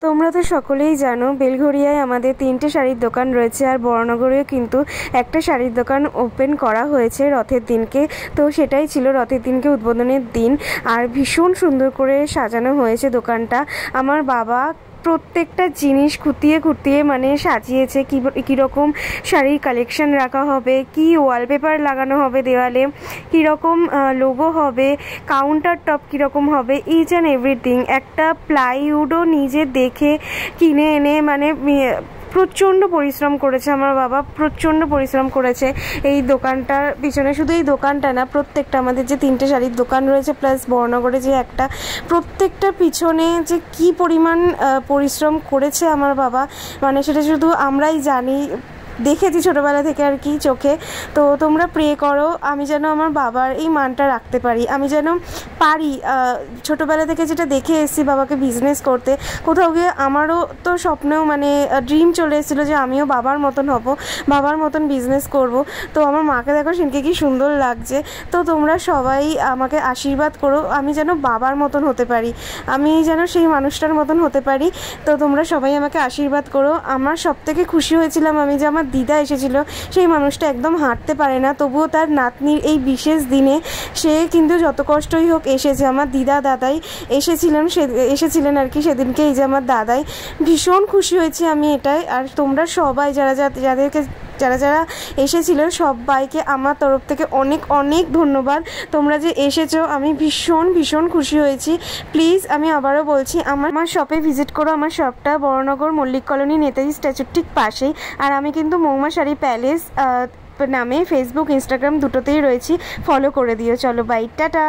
তোমরা তো সকলেই জানো বেলঘরিয়ায় আমাদের 3টে শাড়ির দোকান রয়েছে, আর বড়নগরেও কিন্তু একটা শাড়ির দোকান ওপেন করা হয়েছে রথের দিনকে। তো সেটাই ছিল রথের দিনকে উদ্বোধনের দিন, আর ভীষণ সুন্দর করে সাজানো হয়েছে দোকানটা। আমার বাবা প্রত্যেকটা জিনিস খুঁটিয়ে খুঁটিয়ে মানে সাজিয়েছে, কীরকম শাড়ির কালেকশন রাখা হবে, কি ওয়ালপেপার লাগানো হবে দেওয়ালে, কীরকম লোগো হবে, কাউন্টার টপ কীরকম হবে, ইচ অ্যান্ড এভরিথিং। একটা প্লাইউডও নিজে দেখে কিনে এনে মানে প্রচণ্ড পরিশ্রম করেছে আমার বাবা, প্রচণ্ড পরিশ্রম করেছে এই দোকানটার পিছনে। শুধু এই দোকানটা না, প্রত্যেকটা আমাদের যে 3টে শাড়ির দোকান রয়েছে প্লাস বড়নগরে যে একটা, প্রত্যেকটা পিছনে যে কি পরিমাণ পরিশ্রম করেছে আমার বাবা, মানে সেটা শুধু আমরাই জানি, দেখেছি ছোটোবেলা থেকে আর কি চোখে। তো তোমরা প্রে করো আমি যেন আমার বাবার এই মানটা রাখতে পারি, আমি যেন পারি। ছোটোবেলা থেকে যেটা দেখে এসেছি বাবাকে বিজনেস করতে, কোথাও গিয়ে আমারও তো স্বপ্নেও মানে ড্রিম চলে এসেছিলো যে আমিও বাবার মতন হব, বাবার মতন বিজনেস করব। তো আমার মাকে দেখো সেদিনকে কি সুন্দর লাগছে। তো তোমরা সবাই আমাকে আশীর্বাদ করো আমি যেন বাবার মতন হতে পারি, আমি যেন সেই মানুষটার মতন হতে পারি। তো তোমরা সবাই আমাকে আশীর্বাদ করো। আমার সবথেকে খুশি হয়েছিলাম আমি যে আমার দিদা এসেছিল, সেই মানুষটা একদম হাঁটতে পারে না, তবুও তার নাতনির এই বিশেষ দিনে সে কিন্তু যত কষ্টই হোক এসেছে। আমার দাদাই এসেছিলেন আর কি সেদিনকে, এই যে আমার দাদাই। ভীষণ খুশি হয়েছি আমি এটাই। আর তোমরা সবাই যারা এসেছিলেন সবাইকে আমার তরফ থেকে অনেক অনেক ধন্যবাদ। তোমরা যে এসেছো আমি ভীষণ খুশি হয়েছি। প্লিজ আমি আবারও বলছি আমার শপে ভিজিট করো। আমার শপটা বড়নগর মল্লিক কলোনি নেতাজি স্ট্যাচুর ঠিক পাশেই। আর আমি কিন্তু মৌমা শাড়ি প্যালেস নামে ফেসবুক ইনস্টাগ্রাম দুটোতেই রয়েছি, ফলো করে দিও। চলো বাই, টাটা।